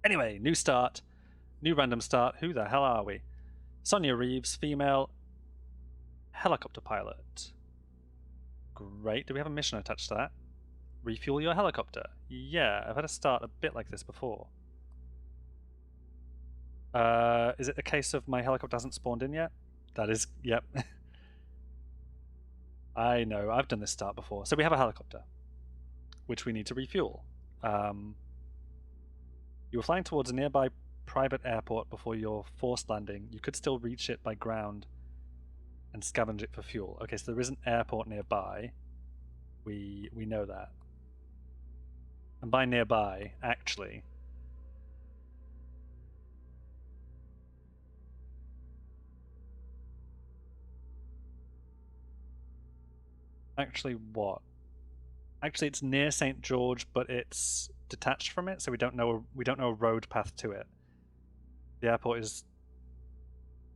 Anyway, new start. New random start. Who the hell are we? Sonia Reeves, female helicopter pilot. Great. Do we have a mission attached to that? Refuel your helicopter. Yeah, I've had a start a bit like this before. Is it a case of my helicopter hasn't spawned in yet? That is, yep. I know, I've done this start before. So we have a helicopter, which we need to refuel. You were flying towards a nearby private airport before your forced landing. You could still reach it by ground and scavenge it for fuel. Okay, so there is an airport nearby. We know that. And by nearby, actually, what? Actually, it's near St. George, but it's detached from it, so we don't know a road path to it. The airport is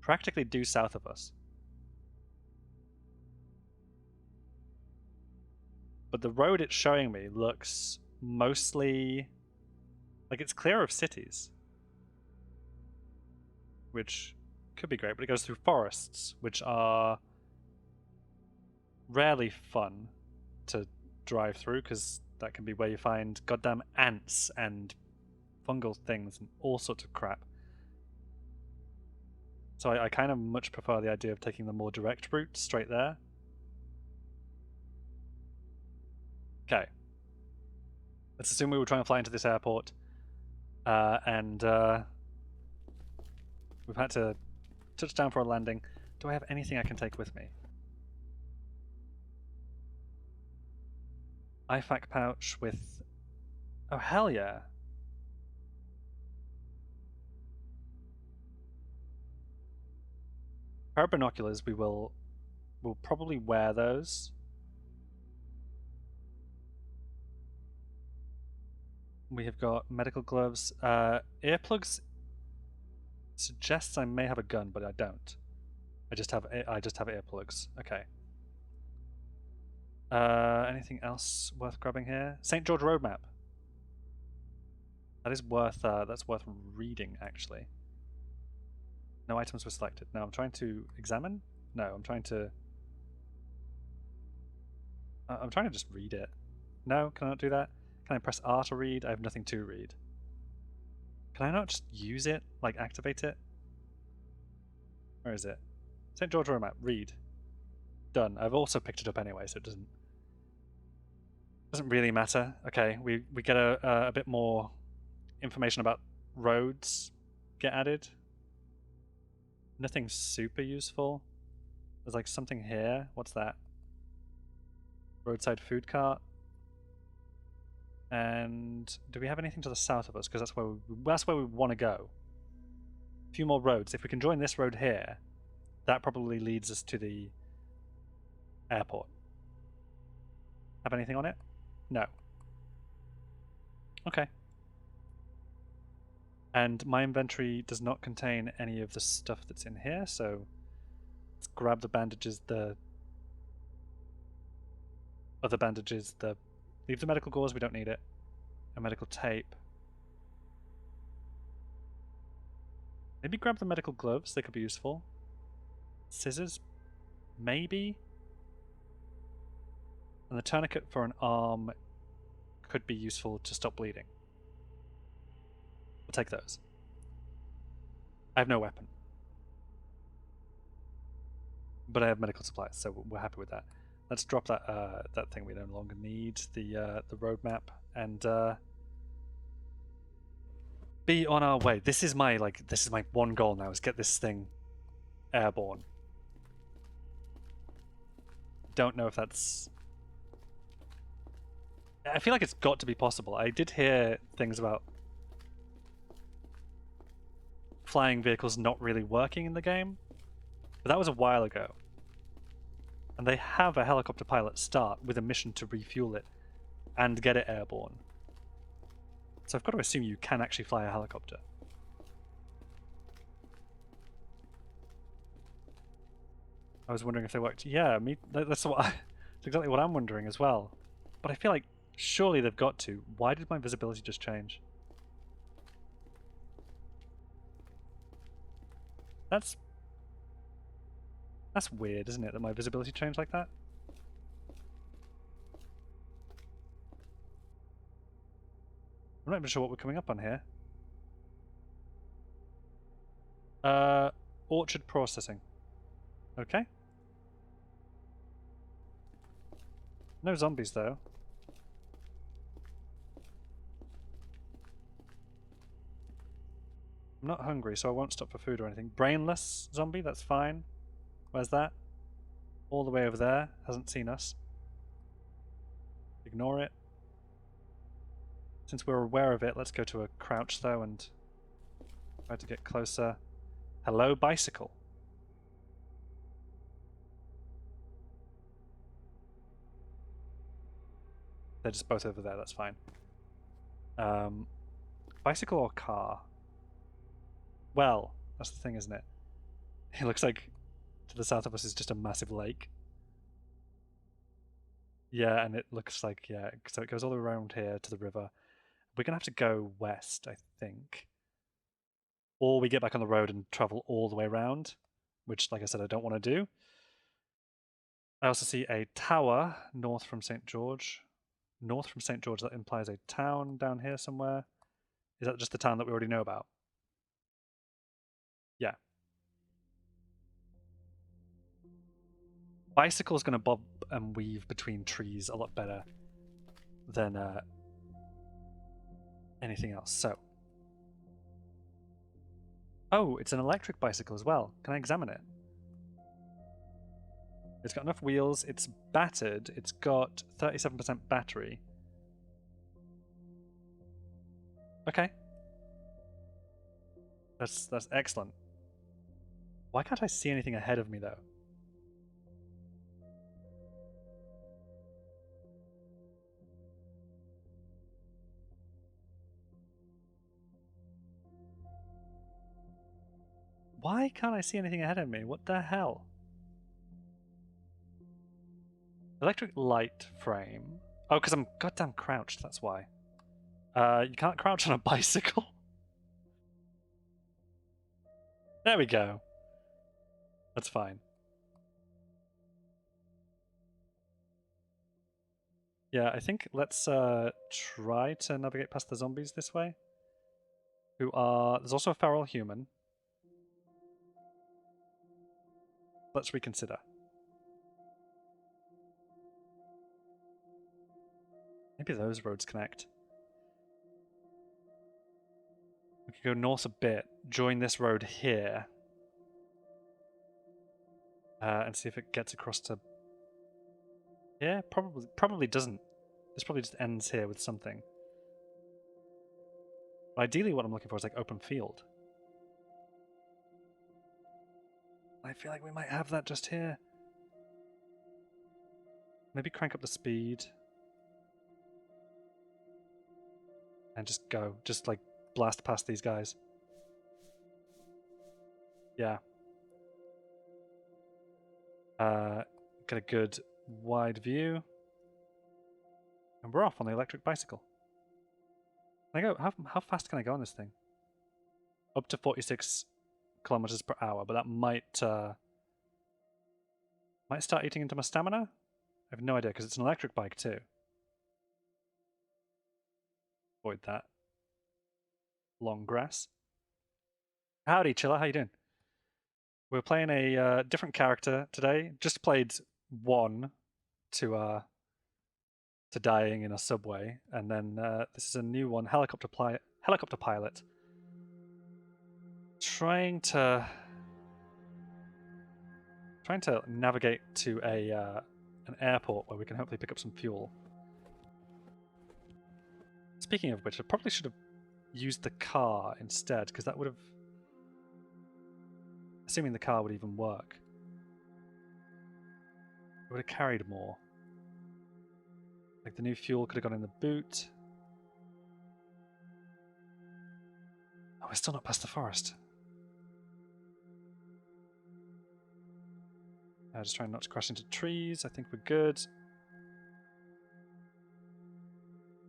practically due south of us. But the road it's showing me looks mostly like it's clear of cities, which could be great, but it goes through forests, which are rarely fun to drive through because that can be where you find goddamn ants and fungal things and all sorts of crap. So I kind of much prefer the idea of taking the more direct route straight there. Okay. Let's assume we were trying to fly into this airport, and we've had to touch down for a landing. Do I have anything I can take with me? IFAK pouch with... Oh, hell yeah. Pair of binoculars, we'll probably wear those. We have got medical gloves. Earplugs suggests I may have a gun, but I don't. I just have earplugs. Okay. Anything else worth grabbing here? St. George Road map. That is worth. That's worth reading, actually. No items were selected. No, I'm trying to examine. No, I'm trying to. I'm trying to just read it. No, can I not do that? Can I press R to read? I have nothing to read. Can I not just use it? Like activate it? Where is it? St. George Road map. Read. Done. I've also picked it up anyway, so it doesn't really matter. Okay, we get a bit more information about roads get added. Nothing super useful. There's like something here. What's that? Roadside food cart. And do we have anything to the south of us? Because that's where we want to go. A few more roads. If we can join this road here, that probably leads us to the airport. Have anything on it? No. Okay. And my inventory does not contain any of the stuff that's in here, so let's grab the bandages, the other bandages, leave the medical gauze, we don't need it. A medical tape. Maybe grab the medical gloves, they could be useful. Scissors? Maybe? And the tourniquet for an arm could be useful to stop bleeding. We'll take those. I have no weapon. But I have medical supplies, so we're happy with that. Let's drop that that thing we no longer need, the road map, and be on our way. This is my one goal now, is get this thing airborne. Don't know if that's... I feel like it's got to be possible. I did hear things about flying vehicles not really working in the game, but that was a while ago. And they have a helicopter pilot start with a mission to refuel it and get it airborne. So I've got to assume you can actually fly a helicopter. I was wondering if they worked. Yeah, that's exactly what I'm wondering as well. But I feel like surely they've got to. Why did my visibility just change? That's weird, isn't it, that my visibility changed like that? I'm not even sure what we're coming up on here. Orchard processing. Okay. No zombies, though. I'm not hungry, so I won't stop for food or anything. Brainless zombie, that's fine. Where's that? All the way over there. Hasn't seen us. Ignore it. Since we're aware of it, let's go to a crouch, though, and try to get closer. Hello, bicycle. They're just both over there, that's fine. Bicycle or car? Well, that's the thing, isn't it? It looks like to the south of us is just a massive lake. Yeah, and it looks like, yeah, so it goes all around here to the river. We're going to have to go west, I think. Or we get back on the road and travel all the way around, which, like I said, I don't want to do. I also see a tower north from St. George. North from St. George, that implies a town down here somewhere. Is that just the town that we already know about? Yeah. Bicycle's going to bob and weave between trees a lot better than anything else. So. Oh, it's an electric bicycle as well. Can I examine it? It's got enough wheels. It's battered. It's got 37% battery. Okay. That's excellent. Why can't I see anything ahead of me, though? Why can't I see anything ahead of me? What the hell? Electric light frame. Oh, because I'm goddamn crouched, that's why. You can't crouch on a bicycle. There we go. That's fine. Yeah, I think let's try to navigate past the zombies this way. Who are... There's also a feral human. Let's reconsider. Maybe those roads connect. We could go north a bit, join this road here, and see if it gets across to... Yeah, probably doesn't. This probably just ends here with something. But ideally what I'm looking for is like open field. I feel like we might have that just here. Maybe crank up the speed. And just go. Just like blast past these guys. Yeah. Get a good wide view. And we're off on the electric bicycle. Can I go? How fast can I go on this thing? Up to 46 kilometers per hour, but that might start eating into my stamina. I have no idea because it's an electric bike too. Avoid that. Long grass. Howdy, Chiller. How you doing? We're playing a different character today. Just played one to dying in a subway, and then this is a new one, helicopter pilot. Trying to navigate to an airport where we can hopefully pick up some fuel. Speaking of which, I probably should have used the car instead, because that would have... Assuming the car would even work. It would have carried more. Like the new fuel could have gone in the boot. Oh, we're still not past the forest. Just trying not to crash into trees. I think we're good.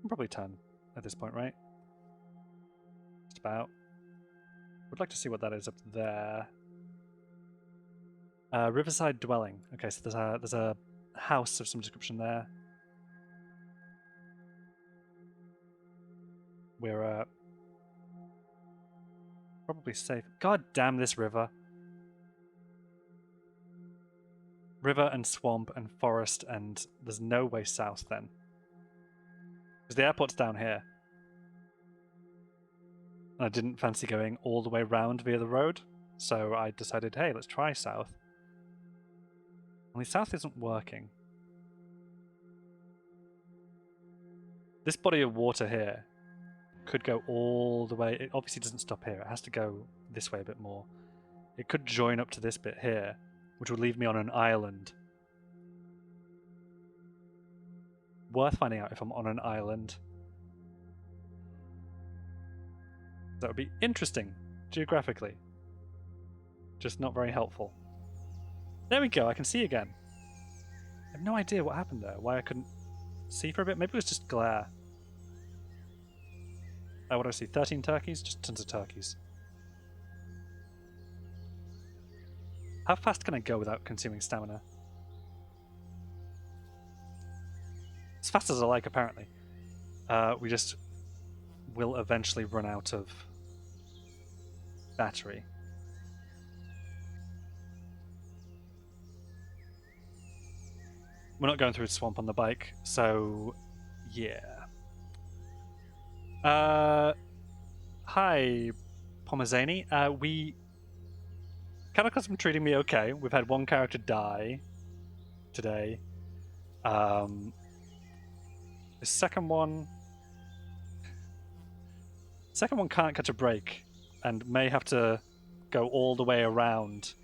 I'm probably 10 at this point, right? Just about. Would like to see what that is up there. Riverside dwelling. Okay, so there's a house of some description there. We're probably safe. God damn this river. River and swamp and forest, and there's no way south then. Because the airport's down here. And I didn't fancy going all the way round via the road, so I decided, hey, let's try south. Only south isn't working. This body of water here could go all the way. It obviously doesn't stop here. It has to go this way a bit more. It could join up to this bit here, which would leave me on an island. Worth finding out if I'm on an island. That would be interesting, geographically. Just not very helpful. There we go, I can see again. I have no idea what happened there, why I couldn't see for a bit. Maybe it was just glare. Oh, what do I see? 13 turkeys? Just tons of turkeys. How fast can I go without consuming stamina? As fast as I like, apparently. We just will eventually run out of battery. We're not going through the swamp on the bike, so yeah. Hi, Pomazani. Cataclysm treating me okay. We've had one character die today. The second one can't catch a break and may have to go all the way around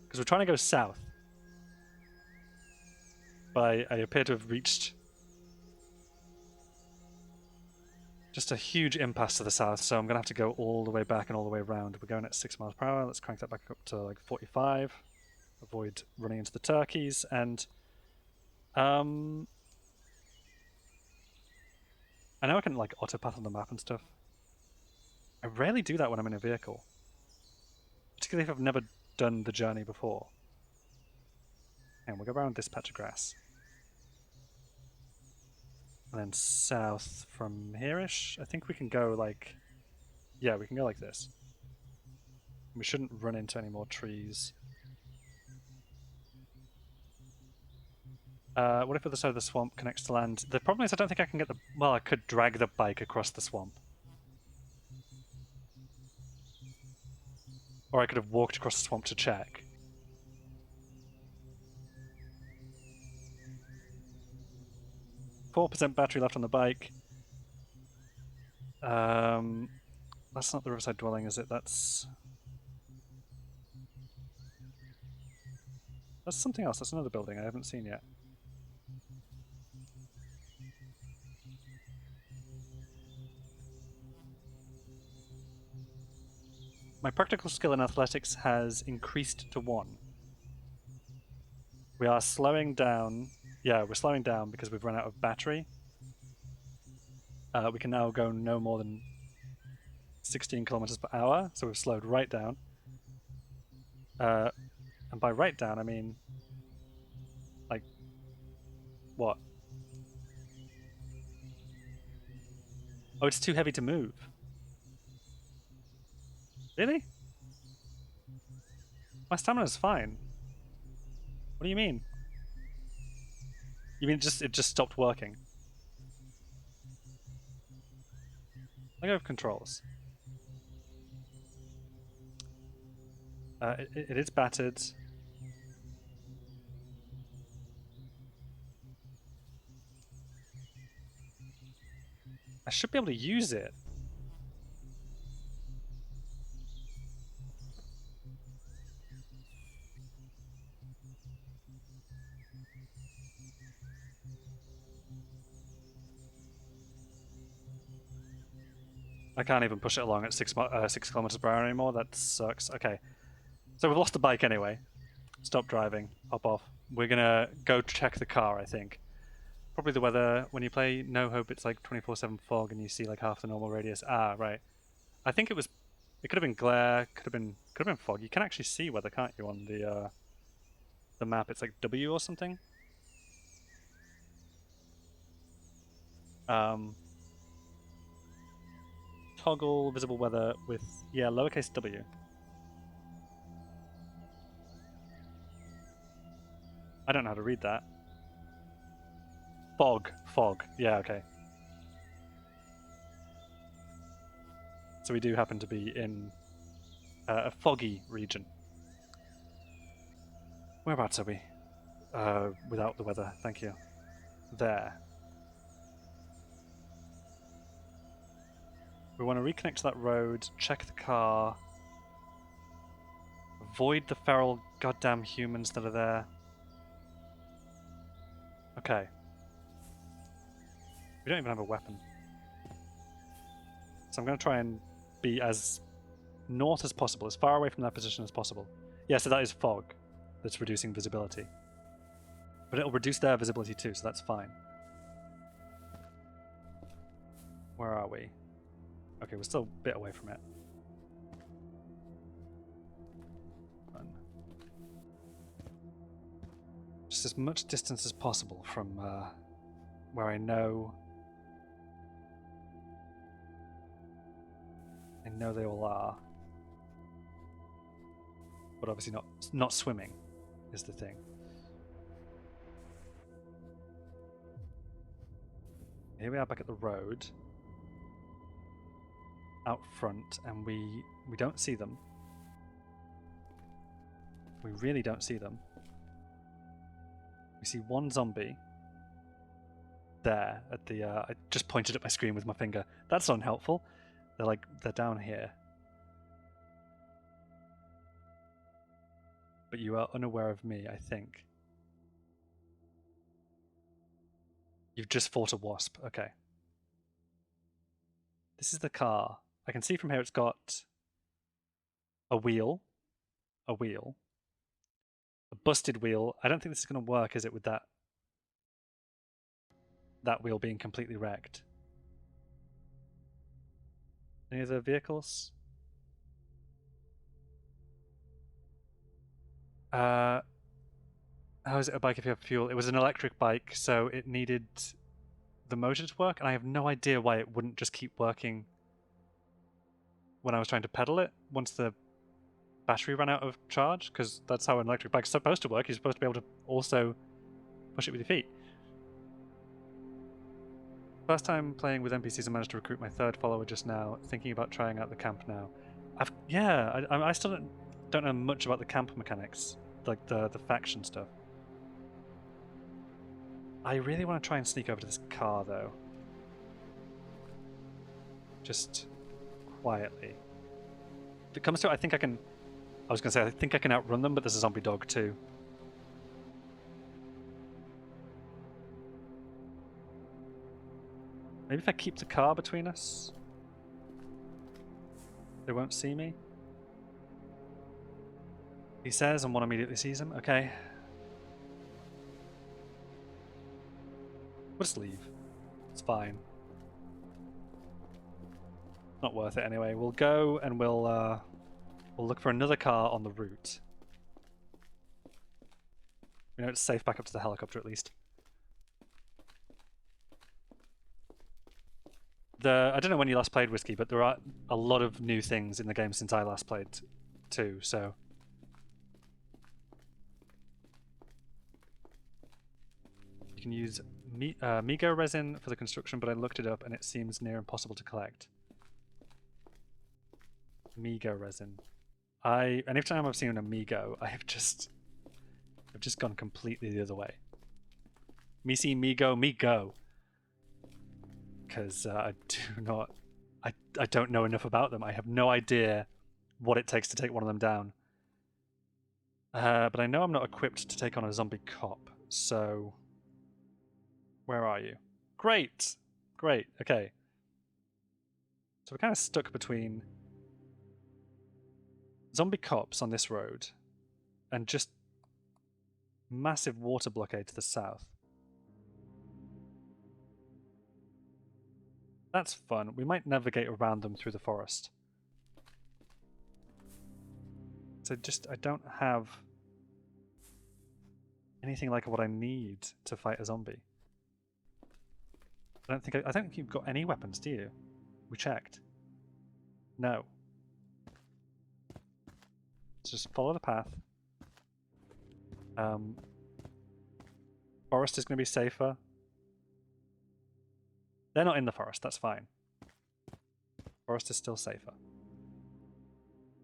because we're trying to go south. But I appear to have reached just a huge impasse to the south, so I'm going to have to go all the way back and all the way around. We're going at 6 miles per hour. Let's crank that back up to like 45. Avoid running into the turkeys. And I know I can like autopath on the map and stuff. I rarely do that when I'm in a vehicle. Particularly if I've never done the journey before. And we'll go around this patch of grass. And then south from here-ish. I think we can go like... Yeah, we can go like this. We shouldn't run into any more trees. What if the other side of the swamp connects to land? The problem is I don't think I can get the... Well, I could drag the bike across the swamp. Or I could have walked across the swamp to check. .4% battery left on the bike. That's not the riverside dwelling, is it? That's something else. That's another building I haven't seen yet. My practical skill in athletics has increased to 1. We are slowing down. Yeah, we're slowing down because we've run out of battery. We can now go no more than 16 kilometers per hour, so we've slowed right down. And by right down, I mean... Like... What? Oh, it's too heavy to move. Really? My stamina's fine. What do you mean? You mean it just stopped working? Let go of controls. It is battered. I should be able to use it. I can't even push it along at 6 kilometers per hour anymore. That sucks. Okay. So we've lost the bike anyway. Stop driving. Hop off. We're gonna go check the car, I think. Probably the weather. When you play No Hope, it's like 24/7 fog and you see like half the normal radius. Ah, right. I think it could have been glare, could have been fog. You can actually see weather, can't you, on the the map, it's like W or something. Toggle visible weather with, yeah, lowercase w. I don't know how to read that. Fog. Fog. Yeah, okay. So we do happen to be in a foggy region. Whereabouts are we? Without the weather, thank you. There. We want to reconnect to that road, check the car, avoid the feral goddamn humans that are there. Okay. We don't even have a weapon. So I'm going to try and be as north as possible, as far away from that position as possible. Yeah, so that is fog that's reducing visibility. But it'll reduce their visibility too, so that's fine. Where are we? Okay, we're still a bit away from it. Run. Just as much distance as possible from where I know they all are. But obviously not swimming is the thing. Here we are back at the road. Out front, and we don't see them. We really don't see them. We see one zombie there at the I just pointed at my screen with my finger. That's unhelpful. They're down here. But you are unaware of me, I think. You've just fought a wasp. Okay. This is the car. I can see from here it's got a wheel. A busted wheel. I don't think this is going to work, is it, with that wheel being completely wrecked? Any other vehicles? How is it a bike if you have fuel? It was an electric bike, so it needed the motor to work, and I have no idea why it wouldn't just keep working when I was trying to pedal it once the battery ran out of charge, because that's how an electric bike's supposed to work. You're supposed to be able to also push it with your feet. First time playing with NPCs, I managed to recruit my third follower just now, thinking about trying out the camp now. I still don't know much about the camp mechanics, like the faction stuff. I really want to try and sneak over to this car, though. Just quietly. If it comes to it, I think I can... I was going to say, I think I can outrun them, but there's a zombie dog, too. Maybe if I keep the car between us, they won't see me. He says, and one immediately sees him. Okay. We'll just leave. It's fine. Not worth it anyway. We'll go and we'll look for another car on the route. We know it's safe back up to the helicopter at least. I don't know when you last played Whiskey, but there are a lot of new things in the game since I last played too, so... You can use Migo resin for the construction, but I looked it up and it seems near impossible to collect. Migo resin. Every time I've seen an Amigo, I've just gone completely the other way. Me see Migo, me go. Because I don't know enough about them. I have no idea what it takes to take one of them down. But I know I'm not equipped to take on a zombie cop, so... Where are you? Great! Great, okay. So we're kind of stuck between zombie cops on this road and just massive water blockade to the south. That's fun. We might navigate around them through the forest. So I don't have anything like what I need to fight a zombie. I don't think you've got any weapons, do you? We checked. No. Let's just follow the path. Forest is going to be safer. They're not in the forest, that's fine. Forest is still safer.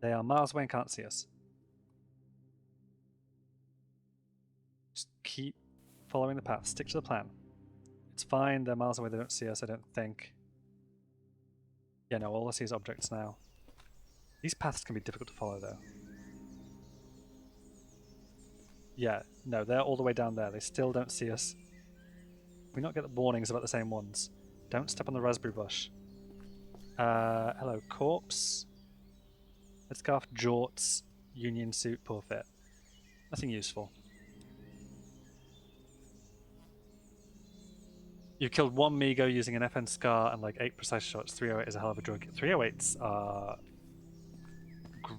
They are miles away and can't see us. Just keep following the path. Stick to the plan. It's fine, they're miles away, they don't see us, I don't think. Yeah, no, all I see is objects now. These paths can be difficult to follow, though. Yeah, no, they're all the way down there. They still don't see us. We not get the warnings about the same ones. Don't step on the raspberry bush. Hello, corpse. Headscarf, jorts, union suit, poor fit. Nothing useful. You killed one Migo using an FN Scar and like 8 precise shots. 308 is a hell of a drug. 308s are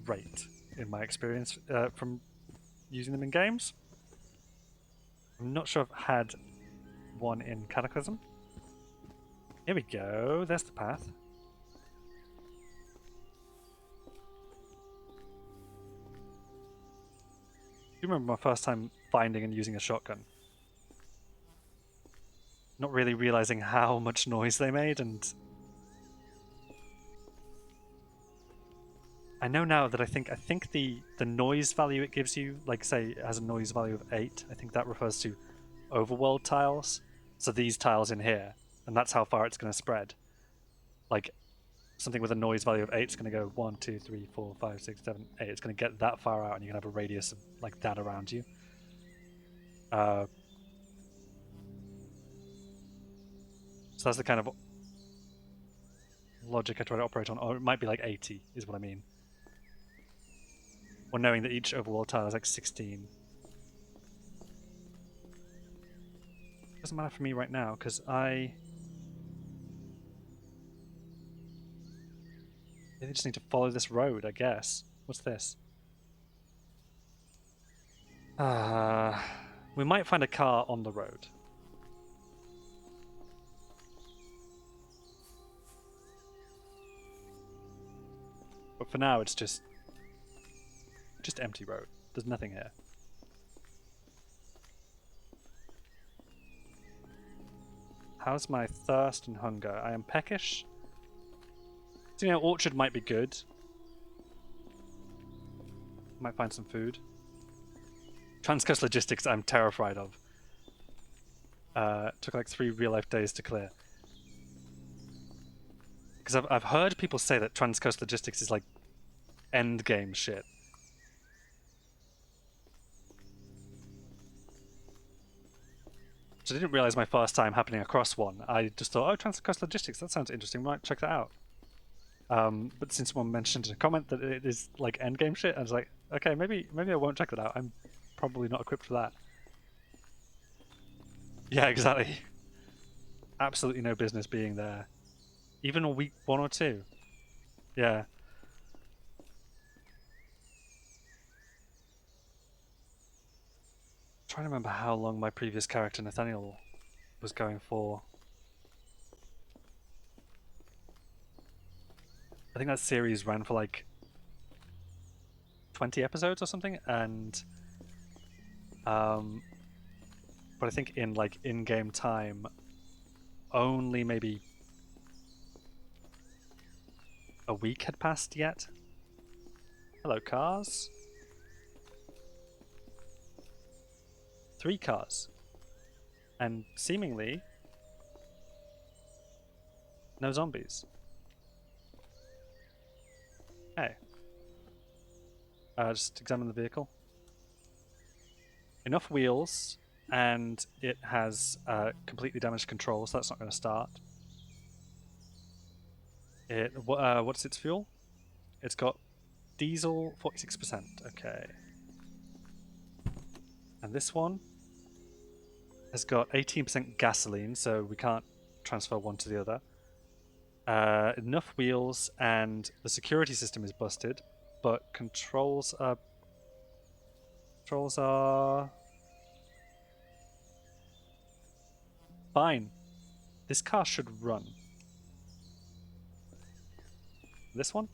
great in my experience from using them in games. I'm not sure I've had one in Cataclysm. Here we go. There's the path. Do you remember my first time finding and using a shotgun? Not really realizing how much noise they made, and I know now that I think the noise value it gives you, like say it has a noise value of 8, I think that refers to overworld tiles. So these tiles in here, and that's how far it's going to spread. Like something with a noise value of 8 is going to go 1, 2, 3, 4, 5, 6, 7, 8. It's going to get that far out, and you're going to have a radius of like that around you. So that's the kind of logic I try to operate on. Or it might be like 80, is what I mean. Or knowing that each overworld tile is like 16. Doesn't matter for me right now, because I just need to follow this road, I guess. What's this? We might find a car on the road. But for now, it's just empty road. There's nothing here. How's my thirst and hunger? I am peckish. So, you know, orchard might be good. Might find some food. Transcoast logistics I'm terrified of. Took like 3 real-life days to clear. Because I've heard people say that Transcoast logistics is like endgame shit. So I didn't realize my first time happening across one. I just thought, oh, Transcoast logistics, that sounds interesting. Might check that out. But since someone mentioned in a comment that it is like endgame shit, I was like, okay, maybe I won't check that out. I'm probably not equipped for that. Yeah, exactly. Absolutely no business being there. Even a week 1 or 2. Yeah. Trying to remember how long my previous character Nathaniel was going for. I think that series ran for like 20 episodes or something, and but I think in like in-game time, only maybe a week had passed yet. Hello, cars. 3 cars. And seemingly no zombies. Hey. Just examine the vehicle. Enough wheels, and it has completely damaged controls, so that's not going to start. What's its fuel? It's got diesel 46%. Okay. And this one has got 18% gasoline, so we can't transfer one to the other. Enough wheels, and the security system is busted, but controls are fine. This car should run. This one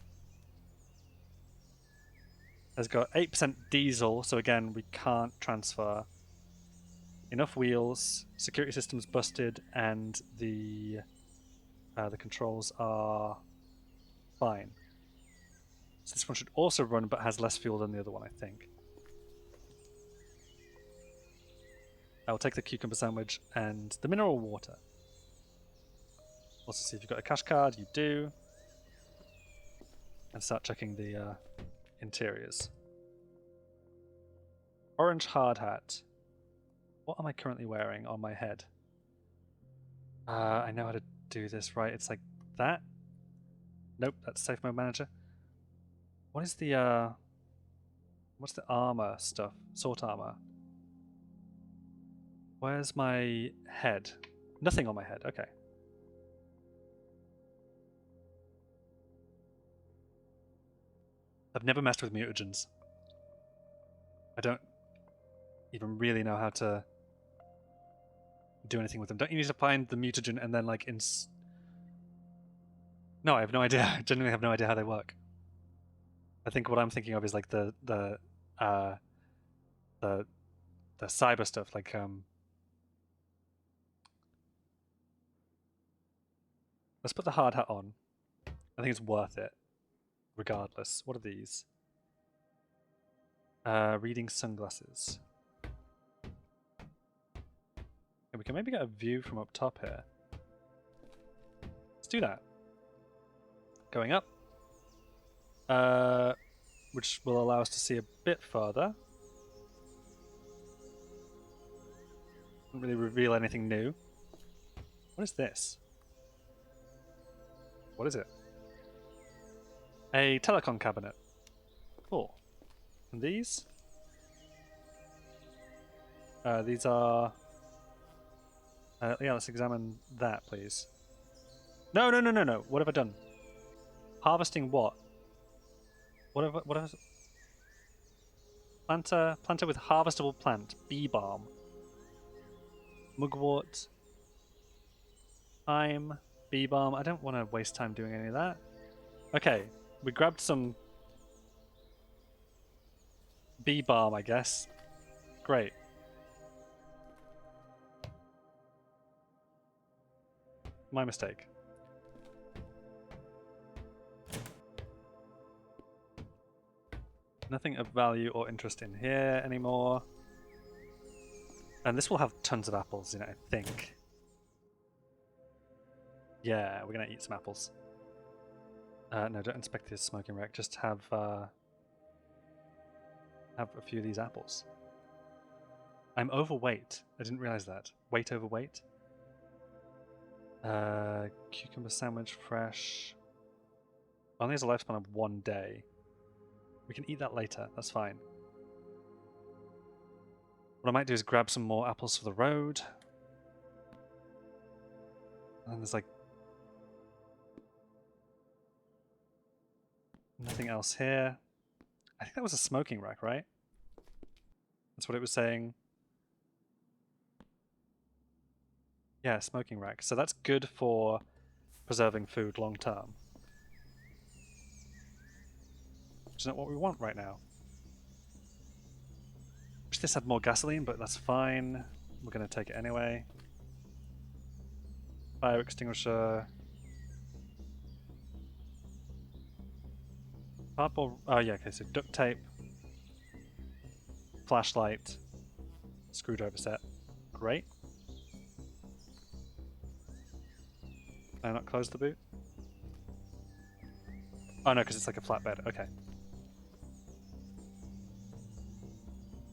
has got 8% diesel, so again, we can't transfer. Enough wheels, security system's busted, and the controls are fine. So this one should also run, but has less fuel than the other one, I think. I will take the cucumber sandwich and the mineral water. Also see if you've got a cash card. You do. And start checking the interiors. Orange hard hat. What am I currently wearing on my head? I know how to do this, right? It's like that. Nope, that's safe mode manager. What is the what's the armor stuff? Sword armor. Where's my head? Nothing on my head. Okay. I've never messed with mutagens. I don't even really know how to do anything with them. Don't you need to find the mutagen and then like No, I have no idea. I genuinely have no idea how they work. I think what I'm thinking of is like the cyber stuff, like let's put the hard hat on. I think it's worth it, regardless. What are these? Reading sunglasses. And we can maybe get a view from up top here. Let's do that. Going up. Which will allow us to see a bit further. Doesn't really reveal anything new. What is this? What is it? A telecom cabinet. Cool. And these? These are... yeah, let's examine that, please. No. What have I done? Harvesting what? What have planter with harvestable plant. Bee balm. Mugwort. Thyme. Bee balm. I don't want to waste time doing any of that. Okay, we grabbed some bee balm, I guess. Great. My mistake. Nothing of value or interest in here anymore. And this will have tons of apples in it, I think. Yeah, we're going to eat some apples. No, don't inspect this smoking wreck. Just have a few of these apples. I'm overweight. I didn't realize that. Weight over weight. Cucumber sandwich, fresh. Only has a lifespan of 1 day. We can eat that later. That's fine. What I might do is grab some more apples for the road. And there's like nothing else here. I think that was a smoking rack, right? That's what it was saying. Yeah, smoking rack. So that's good for preserving food long term. Which is not what we want right now. Wish this had more gasoline, but that's fine. We're going to take it anyway. Fire extinguisher. Cardboard. Oh, yeah, okay, so duct tape. Flashlight. Screwdriver set. Great. Can I not close the boot? Oh, no, because it's like a flatbed. Okay.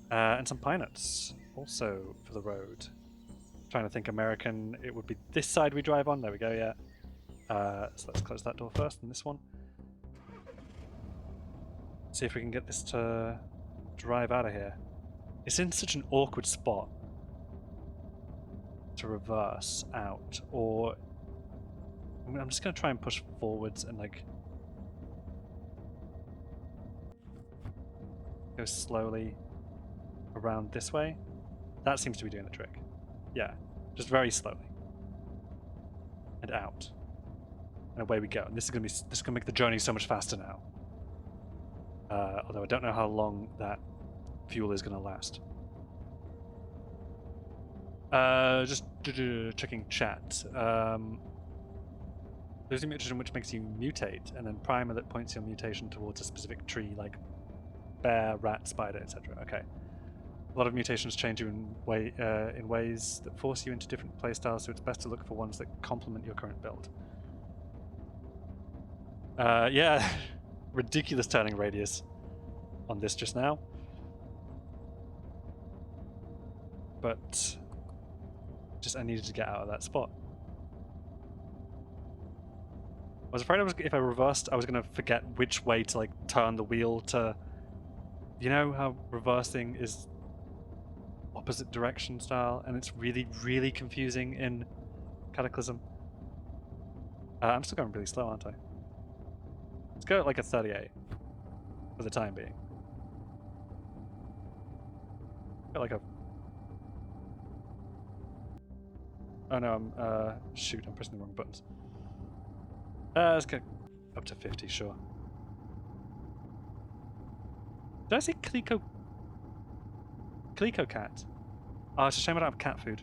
And some pine nuts. Also for the road. Trying to think American. It would be this side we drive on. There we go, yeah. So let's close that door first, and this one. See if we can get this to drive out of here. It's in such an awkward spot to reverse out, or I'm just going to try and push forwards and like go slowly around this way. That seems to be doing the trick. Yeah, just very slowly. and out. And away we go. And this is gonna make the journey so much faster now. Although I don't know how long that fuel is gonna last. Just checking chat. Losing mutation which makes you mutate, and then primer that points your mutation towards a specific tree, like bear, rat, spider, etc. Okay. A lot of mutations change you in ways that force you into different playstyles, so it's best to look for ones that complement your current build. Yeah, ridiculous turning radius on this just now. But I needed to get out of that spot. I was afraid if I reversed, I was going to forget which way to like turn the wheel to... You know how reversing is opposite direction style, and it's really, really confusing in Cataclysm. I'm still going really slow, aren't I? Let's go at like a 38 for the time being. Got like a... Oh no, shoot, I'm pressing the wrong buttons. Let's go up to 50, sure. Did I say Calico cat? Oh, it's a shame I don't have cat food.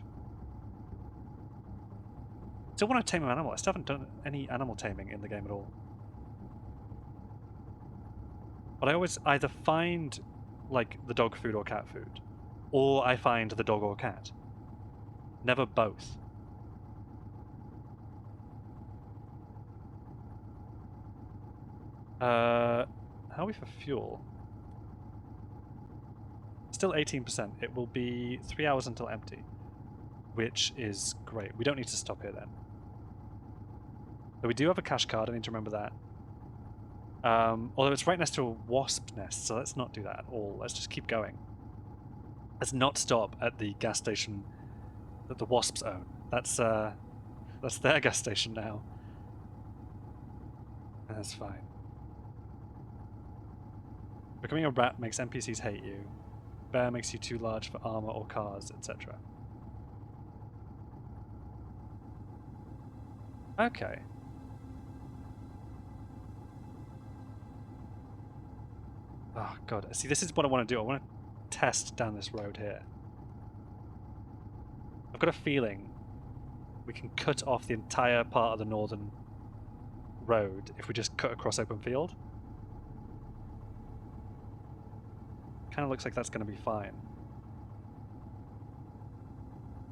Still want to tame an animal. I still haven't done any animal taming in the game at all. But I always either find, like, the dog food or cat food, or I find the dog or cat. Never both. How are we for fuel? Still 18%. It will be 3 hours until empty, which is great. We don't need to stop here then. But we do have a cash card, I need to remember that. Although it's right next to a wasp nest, so let's not do that at all. Let's just keep going. Let's not stop at the gas station that the wasps own. That's their gas station now. And that's fine. Becoming a rat makes NPCs hate you. Bear makes you too large for armor or cars, etc. Okay. Oh god, see, this is what I want to do. I want to test down this road here. I've got a feeling we can cut off the entire part of the northern road if we just cut across open field. Kind of looks like that's going to be fine.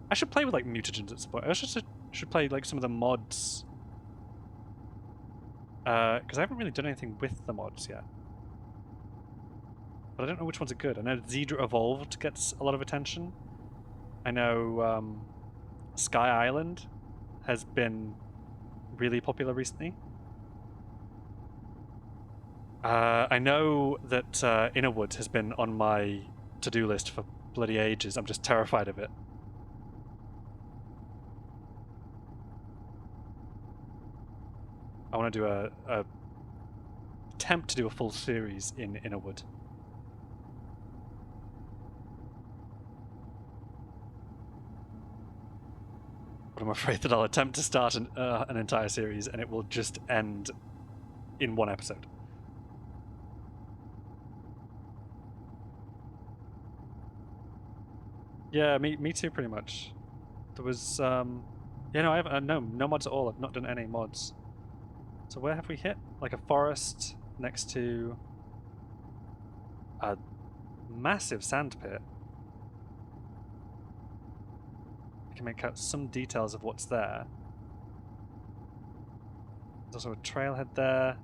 I should play with like mutagens at some point. I should play like some of the mods. Because I haven't really done anything with the mods yet. But I don't know which ones are good. I know Zedra Evolved gets a lot of attention. I know Sky Island has been really popular recently. I know that Innerwood has been on my to-do list for bloody ages. I'm just terrified of it. I want to do a attempt to do a full series in Innerwood. But I'm afraid that I'll attempt to start an entire series and it will just end in one episode. Yeah, me too, pretty much. There was, yeah, no, I haven't, no mods at all. I've not done any mods. So where have we hit? Like a forest next to a massive sand pit. I can make out some details of what's there. There's also a trailhead there.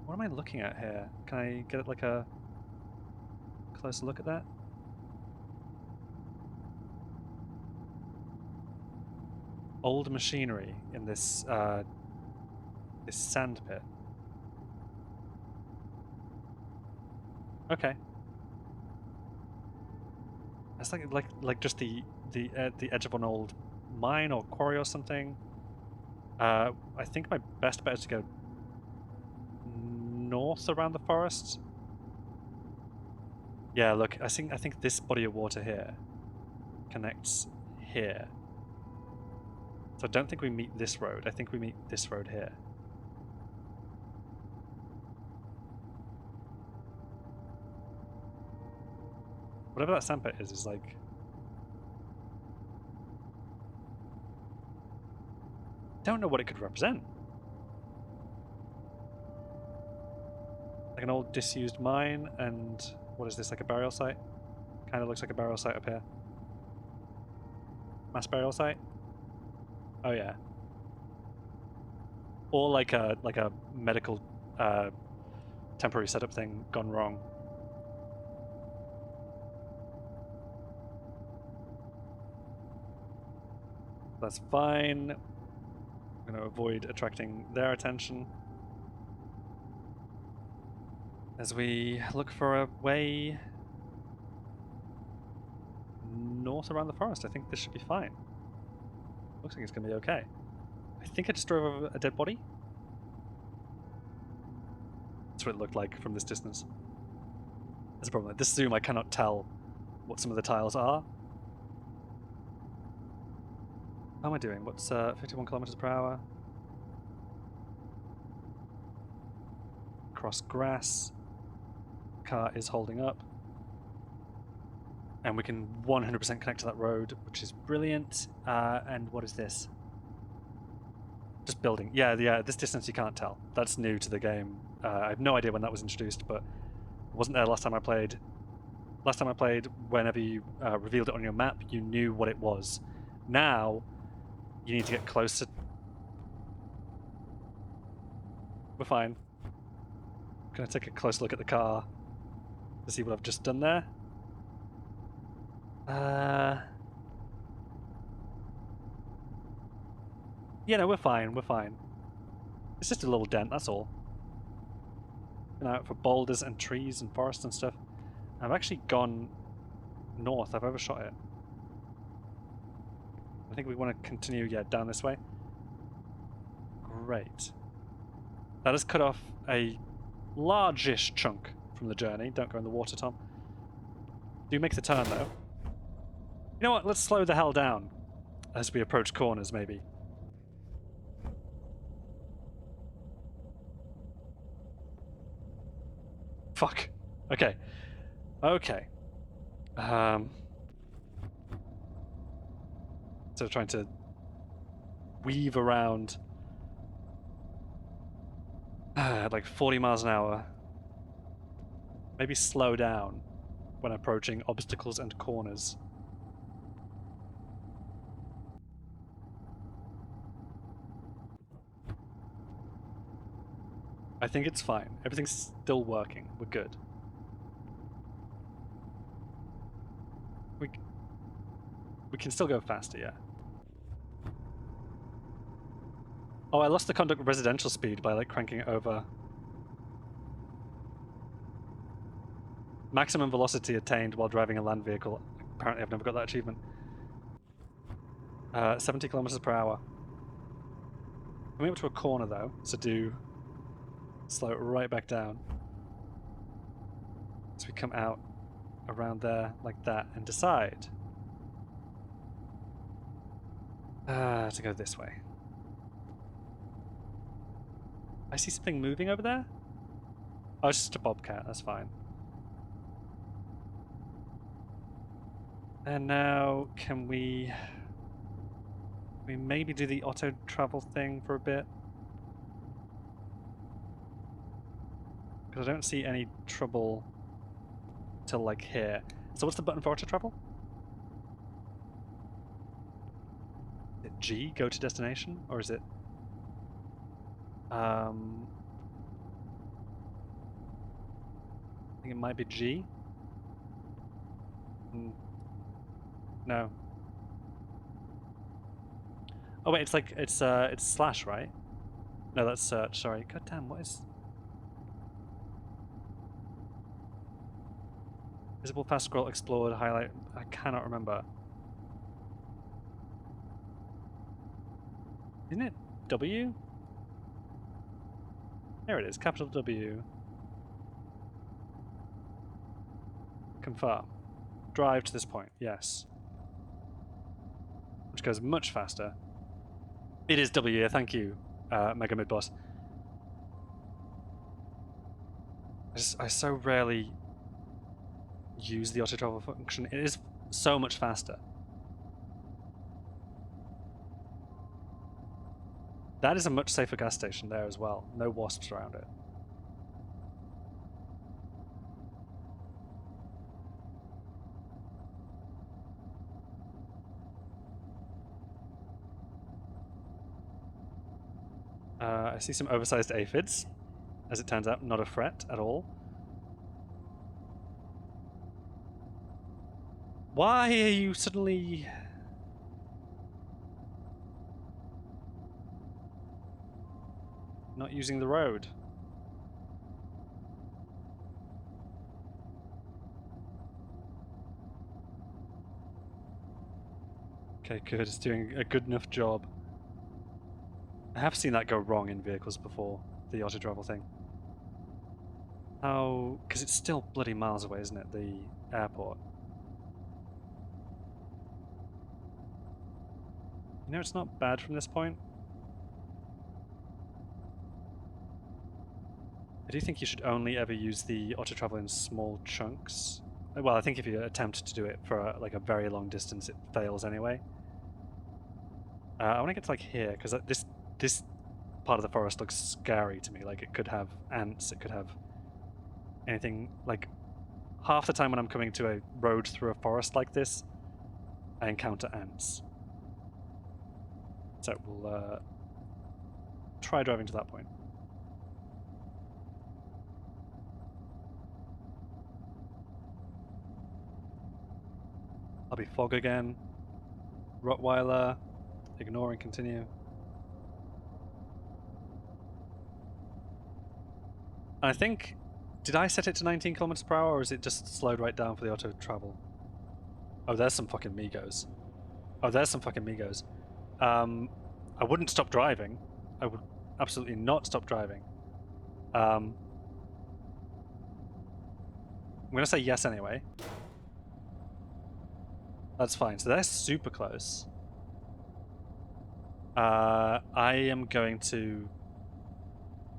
What am I looking at here? Can I get like a closer look at that? Old machinery in this this sand pit. Okay. That's like just the edge of an old mine or quarry or something. I think my best bet is to go north around the forest Yeah, look, I think this body of water here connects here. So I don't think we meet this road. I think we meet this road here. Whatever that sandpit is like... Don't know what it could represent. Like an old disused mine, and what is this, like a burial site? Kind of looks like a burial site up here. Mass burial site? Oh yeah. Or like a medical temporary setup thing gone wrong. That's fine. I'm going to avoid attracting their attention as we look for a way north around the forest. I think this should be fine. Looks like it's going to be okay. I think I just drove over a dead body. That's what it looked like from this distance. There's a problem. At this zoom, I cannot tell what some of the tiles are. How am I doing? What's 51 kilometers per hour? Cross grass. Car is holding up. And we can 100% connect to that road, which is brilliant. And what is this? Just building. Yeah, this distance you can't tell. That's new to the game. I have no idea when that was introduced, but it wasn't there last time I played. Last time I played, whenever you revealed it on your map, you knew what it was. Now, you need to get closer. We're fine. Gonna take a close look at the car to see what I've just done there. Yeah, no, we're fine, we're fine. It's just a little dent, that's all. Looking out for boulders and trees and forest and stuff. I've actually gone north, I've overshot it. I think we want to continue, yeah, down this way. Great. That has cut off a largish chunk from the journey. Don't go in the water, Tom. Do make the turn, though. You know what? Let's slow the hell down as we approach corners, maybe. Fuck. Okay. Okay. So trying to weave around like 40 miles an hour. Maybe slow down when approaching obstacles and corners. I think it's fine. Everything's still working. We're good. We can still go faster, yeah. Oh, I lost the conduct residential speed by like cranking it over. Maximum velocity attained while driving a land vehicle. Apparently I've never got that achievement. 70 kilometers per hour. Coming up to a corner though, so do slow it right back down. So we come out around there like that and decide to go this way. I see something moving over there? Oh, it's just a bobcat, that's fine. And now, can we maybe do the auto travel thing for a bit? Because I don't see any trouble till like here. So what's the button for auto travel? Is it G, go to destination? Or is it I think it might be G. No. Oh wait, it's like it's slash, right? No, that's search. Sorry. God damn, what is visible fast scroll explored highlight? I cannot remember. Isn't it W? There it is, capital W. Confirm. Drive to this point, yes. Which goes much faster. It is W, thank you, Mega Mid Boss. I so rarely use the auto travel function. It is so much faster. That is a much safer gas station there as well. No wasps around it. I see some oversized aphids. As it turns out, not a threat at all. Why are you suddenly... not using the road? Okay, good. It's doing a good enough job. I have seen that go wrong in vehicles before, the auto travel thing. How... because it's still bloody miles away, isn't it? The airport. You know, it's not bad from this point. I do think you should only ever use the auto travel in small chunks. Well, I think if you attempt to do it for like a very long distance, it fails anyway. I want to get to like here because this part of the forest looks scary to me. Like it could have ants, it could have anything. Like half the time when I'm coming to a road through a forest like this, I encounter ants. So we'll try driving to that point. I'll be fog again. Rottweiler. Ignore and continue. I think... did I set it to 19 kilometers per hour or is it just slowed right down for the auto travel? Oh, there's some fucking Migos. Oh, there's some fucking Migos. I wouldn't stop driving. I would absolutely not stop driving. I'm gonna say yes anyway. That's fine. So they're super close. I am going to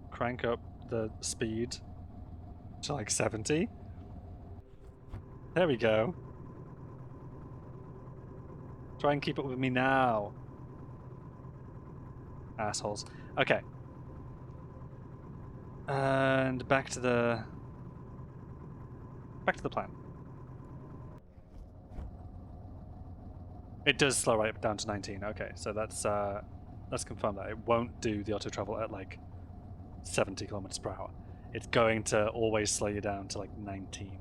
crank up the speed to like 70. There we go. Try and keep up with me now. Assholes. Okay. And back to the plan. It does slow right down to 19. Okay, so let's confirm that it won't do the auto travel at like 70 kilometers per hour. It's going to always slow you down to like 19,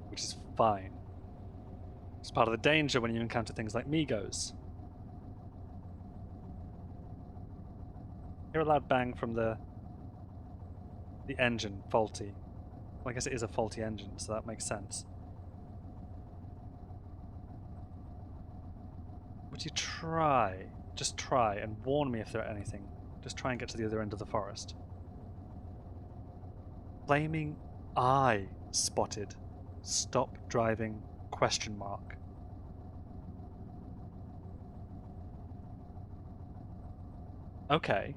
which is fine. It's part of the danger when you encounter things like Migos. Hear a loud bang from the engine, faulty. Well, I guess it is a faulty engine, so that makes sense. Would you try, just try, and warn me if there are anything. Just try and get to the other end of the forest. Flaming eye spotted. Stop driving, question mark. Okay.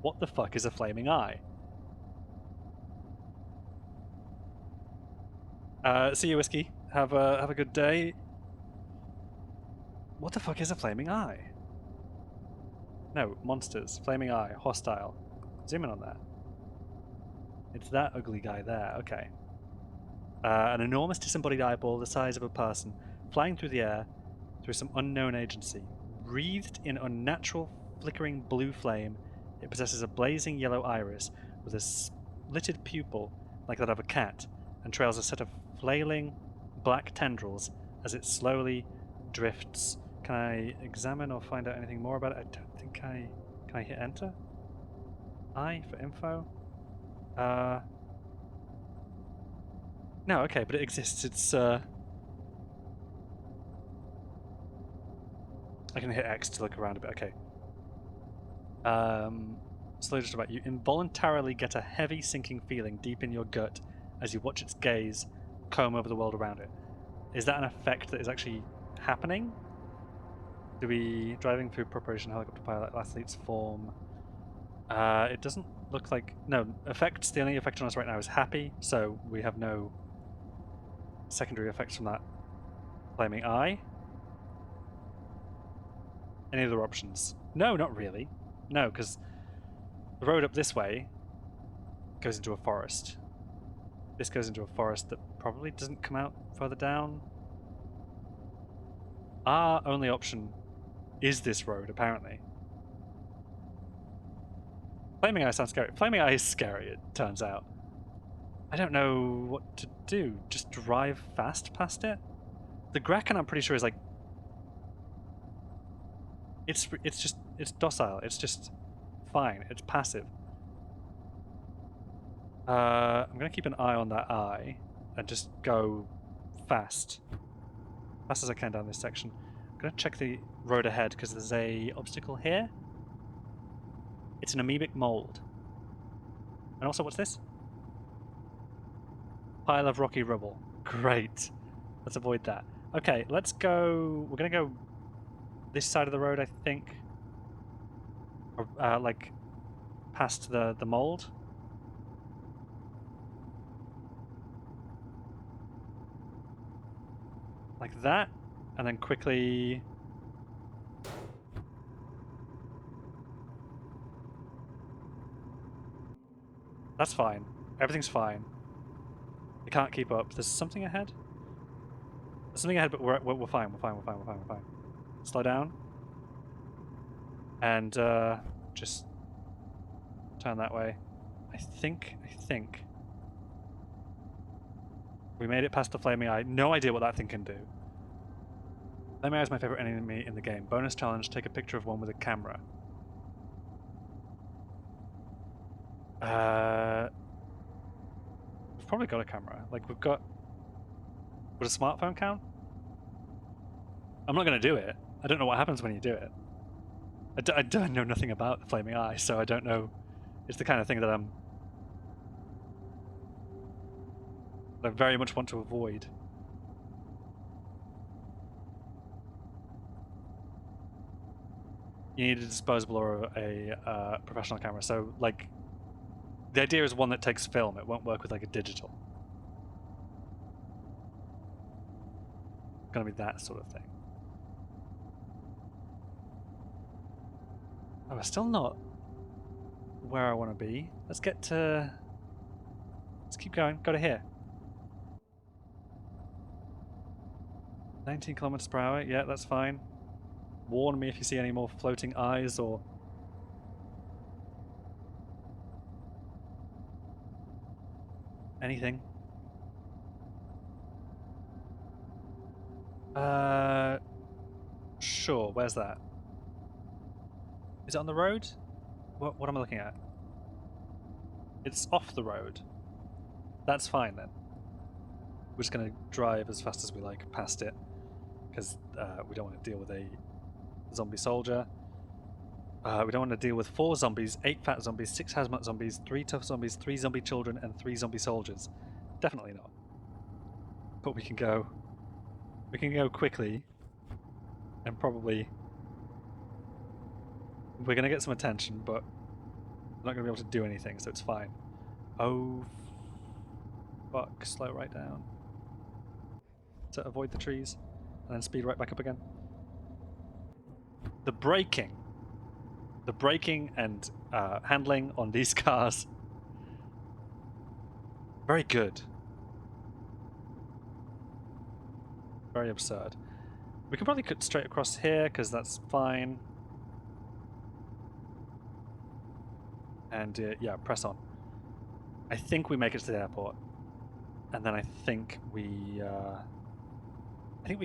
What the fuck is a flaming eye? See you, Whiskey. Have a good day. What the fuck is a flaming eye? No, monsters. Flaming eye. Hostile. Zoom in on that. It's that ugly guy there. Okay. An enormous disembodied eyeball the size of a person, flying through the air through some unknown agency. Wreathed in unnatural, flickering blue flame, it possesses a blazing yellow iris with a slitted pupil like that of a cat, and trails a set of flailing black tendrils as it slowly drifts. Can I examine or find out anything more about it? I don't think I... Can I hit enter? I for info? No, okay, but it exists. It's, I can hit X to look around a bit, okay. slowly just about, you involuntarily get a heavy sinking feeling deep in your gut as you watch its gaze comb over the world around it. Is that an effect that is actually happening? Do we driving through preparation helicopter pilot athlete's form? It doesn't look like no effects. The only effect on us right now is happy, so we have no secondary effects from that flaming eye. Any other options? No, not really. No, because the road up this way goes into a forest. This goes into a forest that probably doesn't come out further down. Our only option is this road, apparently. Flaming eye sounds scary. Flaming eye is scary, it turns out. I don't know what to do. Just drive fast past it? The Kraken, I'm pretty sure, is like... It's docile. It's just fine. It's passive. I'm going to keep an eye on that eye and just go fast. Fast as I can down this section. I'm going to check the road ahead because there's a obstacle here. It's an amoebic mold. And also, what's this? Pile of rocky rubble. Great. Let's avoid that. Okay, let's go... We're going to go this side of the road, I think. Or, like, past the mold. Like that. And then quickly... That's fine. Everything's fine. I can't keep up. There's something ahead? There's something ahead, but we're fine. We're fine. Slow down. And just turn that way. I think we made it past the flaming eye. No idea what that thing can do. Flaming eye is my favorite enemy in the game. Bonus challenge, take a picture of one with a camera. We've probably got a camera. Like, we've got... Would a smartphone count? I'm not going to do it. I don't know what happens when you do it. I don't know nothing about the flaming eye, so I don't know. It's the kind of thing that I very much want to avoid. You need a disposable or a professional camera. So, like, the idea is one that takes film. It won't work with, like, a digital. It's gonna be that sort of thing. Oh, we're still not where I want to be. Let's get to... Let's keep going. Go to here. 19 kilometers per hour. Yeah, that's fine. Warn me if you see any more floating eyes or... anything. Sure. Where's that? Is it on the road? What am I looking at? It's off the road. That's fine then. We're just going to drive as fast as we like past it. Because we don't want to deal with a zombie soldier. We don't want to deal with 4 zombies, 8 fat zombies, 6 hazmat zombies, 3 tough zombies, 3 zombie children, and 3 zombie soldiers. Definitely not. But we can go... We can go quickly. And probably... We're going to get some attention, but we're not going to be able to do anything, so it's fine. Oh... Fuck. Slow right down. To avoid the trees. And then speed right back up again. The braking and handling on these cars, very good. Very absurd. We can probably cut straight across here because that's fine. And yeah, press on. I think we make it to the airport, and then I think we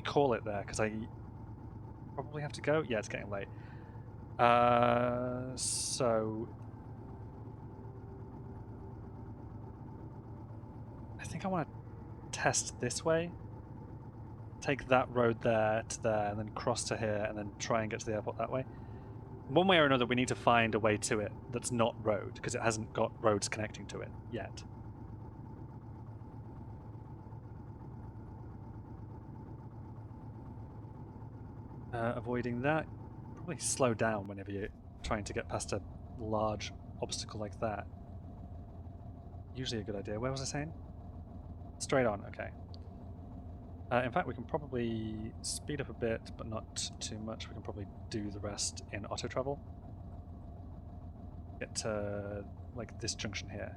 call it there because I probably have to go. Yeah, it's getting late. So I think I want to test this way. Take that road there to there, and then cross to here, and then try and get to the airport that way. One way or another, we need to find a way to it that's not road, because it hasn't got roads connecting to it yet. Avoiding that. Probably slow down whenever you're trying to get past a large obstacle like that. Usually a good idea. Where was I saying? Straight on, okay. In fact, we can probably speed up a bit, but not too much. We can probably do the rest in auto travel. Get to, like, this junction here.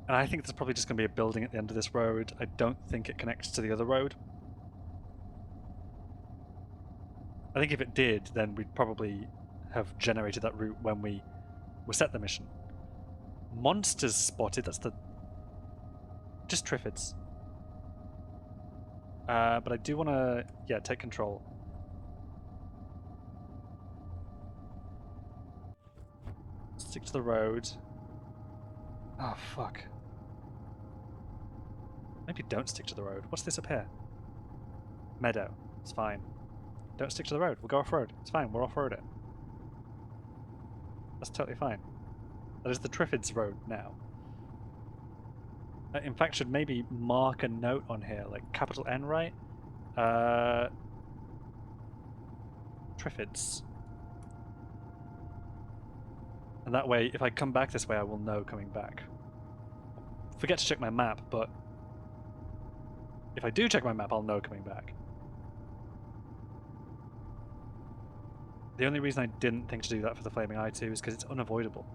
And I think there's probably just going to be a building at the end of this road. I don't think it connects to the other road. I think if it did, then we'd probably have generated that route when we set the mission. Monsters spotted, that's the... just Triffids. But I do want to, yeah, take control. Stick to the road. Oh, fuck. Maybe don't stick to the road. What's this up here? Meadow. It's fine. Don't stick to the road. We'll go off-road. It's fine. We'll off-road it. That's totally fine. That is the Triffids road now. In fact, should maybe mark a note on here, like capital N, right? Triffids. And that way, if I come back this way, I will know coming back. Forget to check my map, but if I do check my map, I'll know coming back. The only reason I didn't think to do that for the Flaming Eye 2 is because it's unavoidable.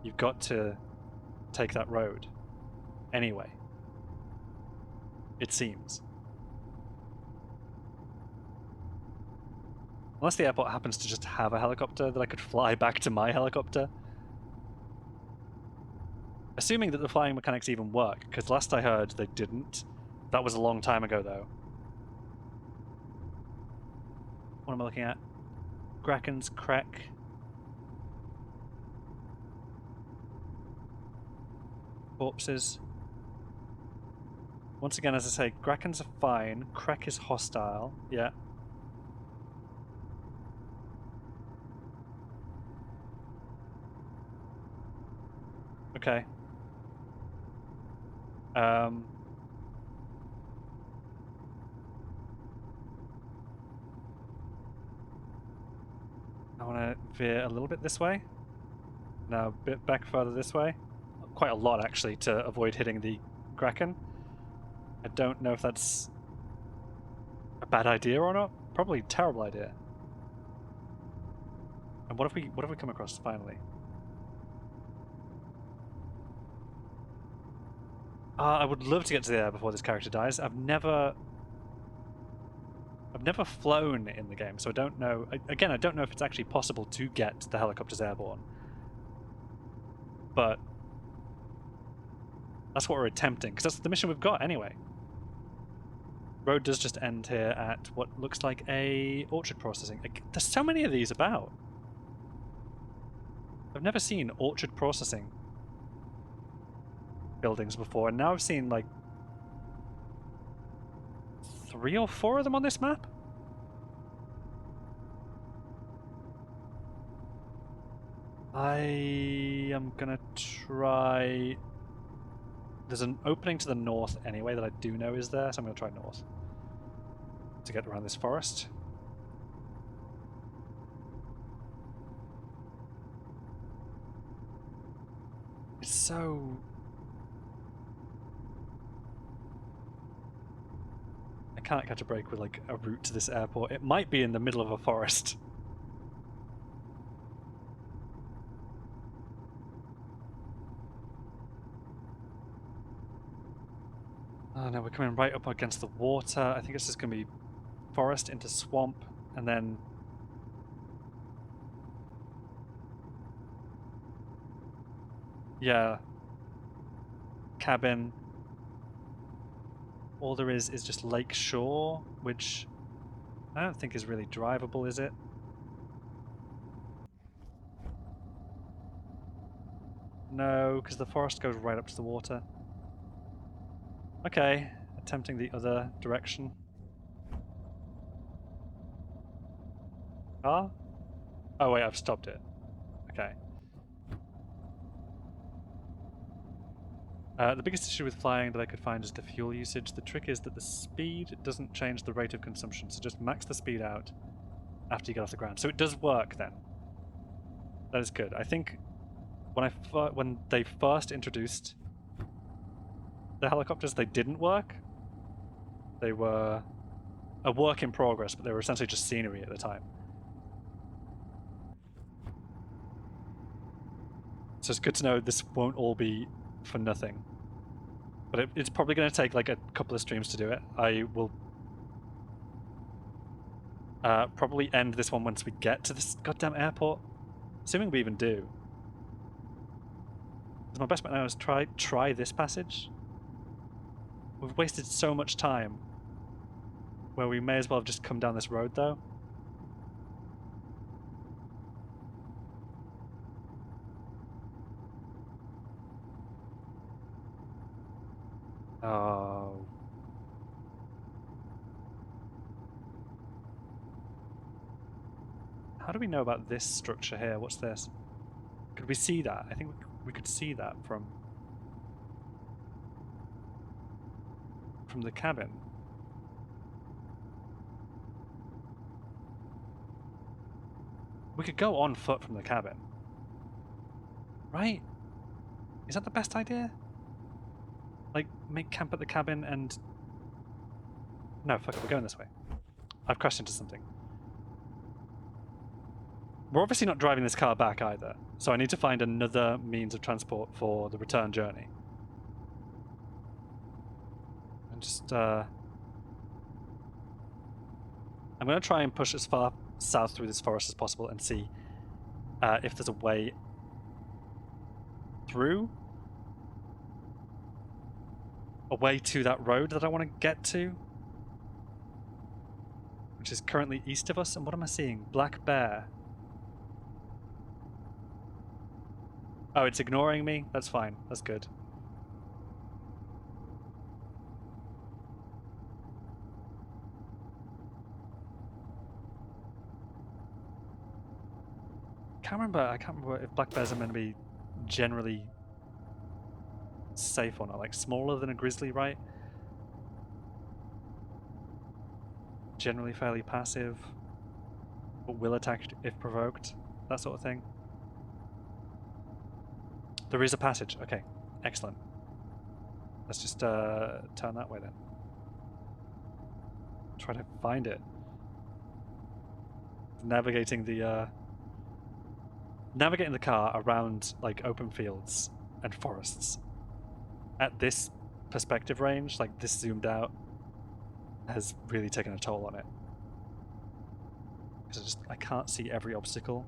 You've got to take that road. Anyway. It seems. Unless the airport happens to just have a helicopter that I could fly back to my helicopter. Assuming that the flying mechanics even work, because last I heard they didn't. That was a long time ago, though. What am I looking at? Kraken's Crack. Corpses. Once again, as I say, Krakens are fine. Crack is hostile. Yeah. Okay. I want to veer a little bit this way. Now a bit back further this way. Quite a lot, actually, to avoid hitting the Kraken. I don't know if that's a bad idea or not. Probably a terrible idea. And what if we come across finally? I would love to get to the air before this character dies. I've never flown in the game, so I don't know. Again, I don't know if it's actually possible to get the helicopters airborne. But that's what we're attempting, because that's the mission we've got anyway. Road does just end here at what looks like a orchard processing. There's so many of these about. I've never seen orchard processing buildings before, and now I've seen like 3 or 4 of them on this map. I am gonna try... There's an opening to the north anyway that I do know is there, so I'm gonna try north to get around this forest. It's so... I can't catch a break with like a route to this airport. It might be in the middle of a forest. Oh no, we're coming right up against the water. I think it's just going to be forest into swamp, and then... yeah. Cabin. All there is just Lake Shore, which I don't think is really drivable, is it? No, because the forest goes right up to the water. Okay, attempting the other direction. car? Oh wait, I've stopped it. Okay. The biggest issue with flying that I could find is the fuel usage. The trick is that the speed doesn't change the rate of consumption, so just max the speed out after you get off the ground. So it does work then. That is good. I think when they first introduced the helicopters, they didn't work. They were a work in progress, but they were essentially just scenery at the time. So it's good to know this won't all be for nothing. But it's probably going to take like a couple of streams to do it. I will probably end this one once we get to this goddamn airport. Assuming we even do. My best bet now is try this passage. We've wasted so much time where we may as well have just come down this road though. Oh. How do we know about this structure here? What's this? Could we see that? I think we could see that from the cabin. We could go on foot from the cabin. Right? Is that the best idea? Like, make camp at the cabin and... No, fuck it, we're going this way. I've crashed into something. We're obviously not driving this car back either, so I need to find another means of transport for the return journey. And just, I'm going to try and push as far south through this forest as possible and see if there's a way through. A way to that road that I want to get to. Which is currently east of us. And what am I seeing? Black bear. Oh, it's ignoring me? That's fine. That's good. I can't remember if black bears are meant to be generally safe or not. Like smaller than a grizzly, right? Generally fairly passive, but will attack if provoked. That sort of thing. There is a passage. Okay, excellent. Let's just turn that way then. Try to find it. Navigating the car around like open fields and forests at this perspective range, like this zoomed out, has really taken a toll on it. Because I can't see every obstacle.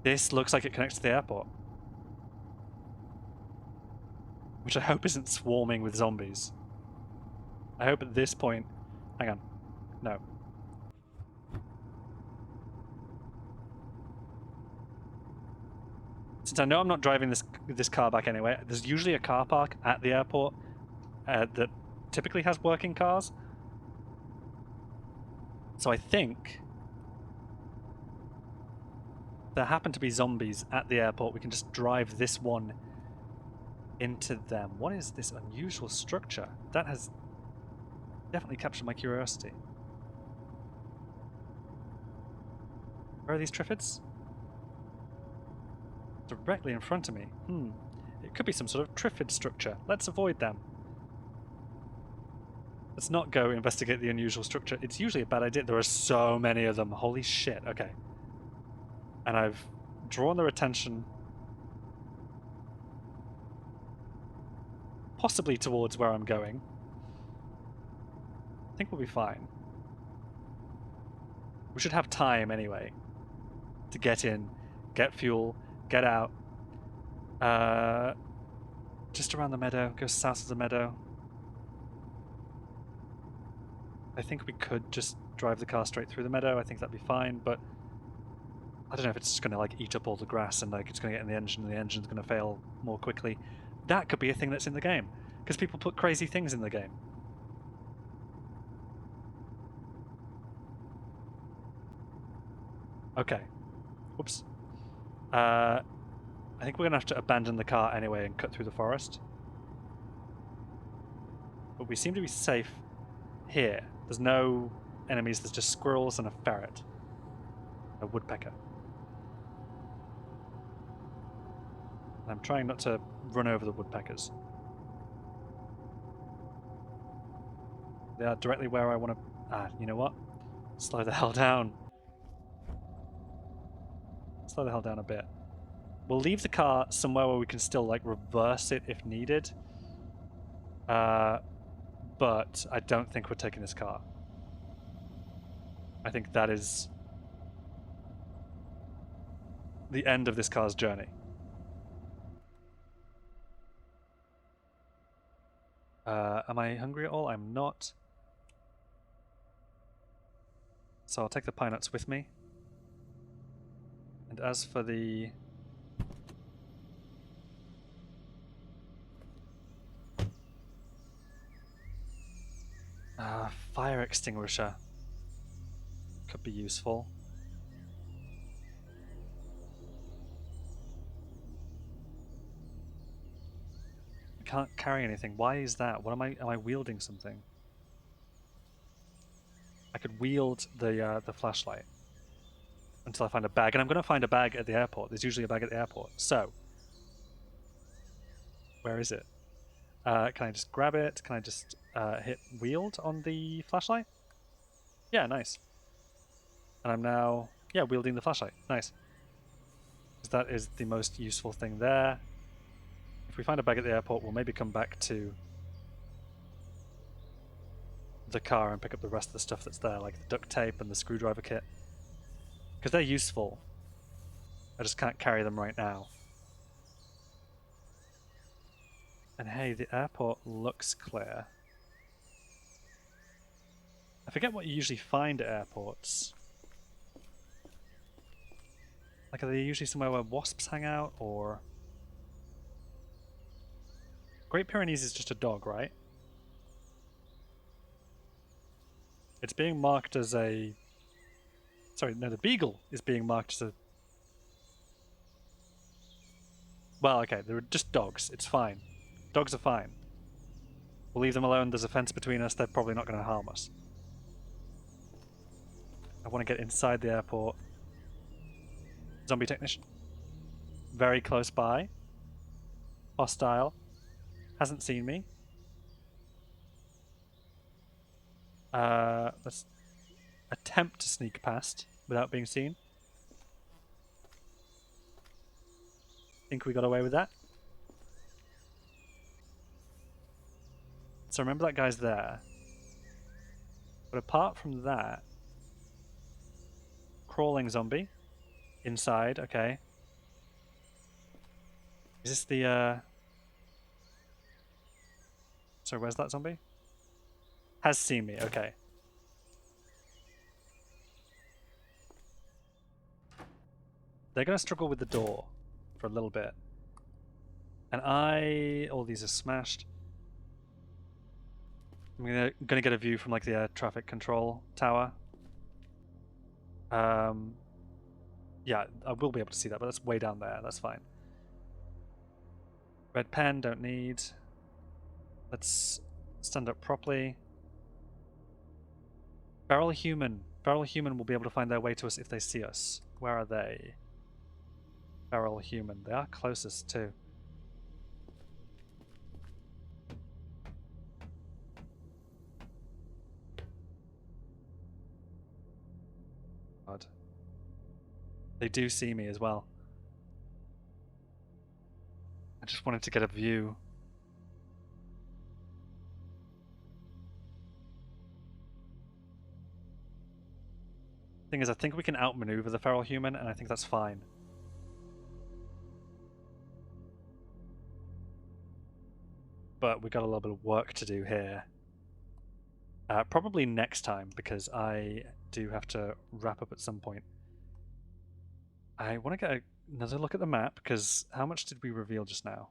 This looks like it connects to the airport. Which I hope isn't swarming with zombies. I hope at this point... Hang on. No. Since I know I'm not driving this car back anyway, there's usually a car park at the airport that typically has working cars. So I think if there happen to be zombies at the airport, we can just drive this one into them. What is this unusual structure? That has definitely captured my curiosity. Where are these Triffids? Directly in front of me. It could be some sort of Triffid structure. Let's avoid them. Let's not go investigate the unusual structure. It's usually a bad idea. There are so many of them. Holy shit. Okay. And I've drawn their attention possibly towards where I'm going. I think we'll be fine. We should have time anyway to get in, get fuel, get out. Just around the meadow, go south of the meadow. I think we could just drive the car straight through the meadow. I think that'd be fine, but I don't know if it's just going to like eat up all the grass and like it's going to get in the engine and the engine's going to fail more quickly. That could be a thing that's in the game, because people put crazy things in the game. Okay. Whoops. I think we're gonna have to abandon the car anyway and cut through the forest. But we seem to be safe here. There's no enemies, there's just squirrels and a ferret. A woodpecker. And I'm trying not to run over the woodpeckers. They are directly where I want to... Ah, you know what? Slow the hell down. Slow the hell down a bit. We'll leave the car somewhere where we can still, like, reverse it if needed. But I don't think we're taking this car. I think that is the end of this car's journey. Am I hungry at all? I'm not. So I'll take the pine nuts with me. And as for the... fire extinguisher. Could be useful. I can't carry anything. Why is that? What am I wielding something? I could wield the flashlight until I find a bag, and I'm going to find a bag at the airport. There's usually a bag at the airport. So, where is it? Can I just grab it? Can I just hit wield on the flashlight? Yeah, nice. And I'm now, yeah, wielding the flashlight. Nice. Because that is the most useful thing there. If we find a bag at the airport, we'll maybe come back to the car and pick up the rest of the stuff that's there, like the duct tape and the screwdriver kit. Because they're useful. I just can't carry them right now. And hey, the airport looks clear. I forget what you usually find at airports. Like, are they usually somewhere where wasps hang out, or... Great Pyrenees is just a dog, right? It's being marked as a... Sorry, no, the beagle is being marked as a... Well, okay, they're just dogs. It's fine. Dogs are fine. We'll leave them alone. There's a fence between us. They're probably not going to harm us. I want to get inside the airport. Zombie technician. Very close by. Hostile. Hasn't seen me. Let's attempt to sneak past without being seen. Think we got away with that. So remember that guy's there. But apart from that... Crawling zombie. Inside, okay. Is this the, Sorry, where's that zombie? Has seen me, okay. They're gonna struggle with the door for a little bit. And all these are smashed. I'm gonna get a view from, like, the air traffic control tower. Yeah, I will be able to see that, but that's way down there. That's fine. Red pen, don't need. Let's stand up properly. Feral human. Feral human will be able to find their way to us if they see us. Where are they? Feral human. They are closest too. God. They do see me as well. I just wanted to get a view. Thing is, I think we can outmaneuver the feral human, and I think that's fine. But we got a little bit of work to do here. Probably next time, because I do have to wrap up at some point. I want to get another look at the map, because how much did we reveal just now?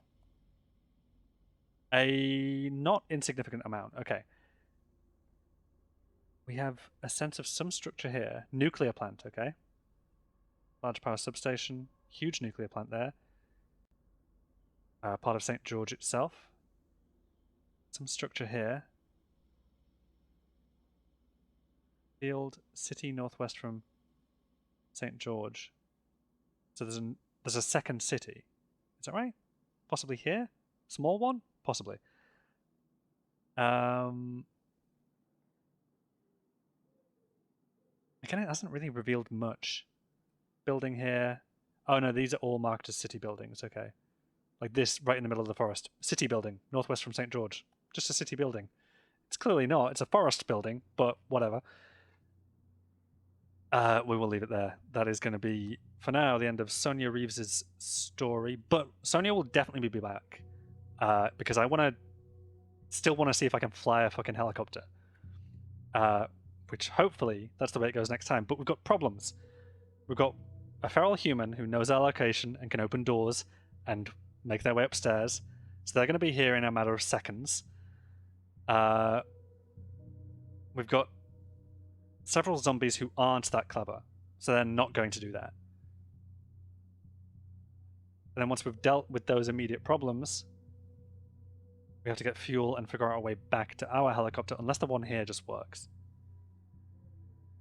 A not insignificant amount. Okay. We have a sense of some structure here. Nuclear plant, okay? Large power substation. Huge nuclear plant there. Part of St. George itself. Some structure here. Field, city northwest from St. George. So there's a second city. Is that right? Possibly here? Small one? Possibly. Again, it hasn't really revealed much. Building here. Oh no, these are all marked as city buildings. Okay. Like this, right in the middle of the forest. City building, northwest from St. George. Just a city building. It's clearly not. It's a forest building, but whatever. We will leave it there. That is going to be, for now, the end of Sonia Reeves's story. But Sonia will definitely be back. Because I still want to see if I can fly a fucking helicopter. Which hopefully, that's the way it goes next time. But we've got problems. We've got a feral human who knows our location and can open doors and make their way upstairs. So they're going to be here in a matter of seconds. We've got several zombies who aren't that clever, so they're not going to do that. And then once we've dealt with those immediate problems, we have to get fuel and figure out our way back to our helicopter, unless the one here just works.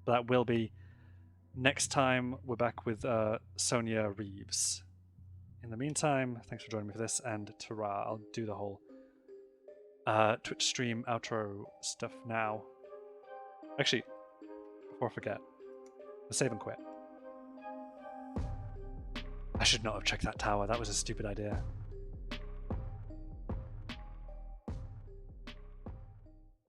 But that will be next time we're back with Sonia Reeves. In the meantime, thanks for joining me for this, and ta-ra. I'll do the whole Twitch stream outro stuff now. Actually, before I forget, let's save and quit. I should not have checked that tower. That was a stupid idea.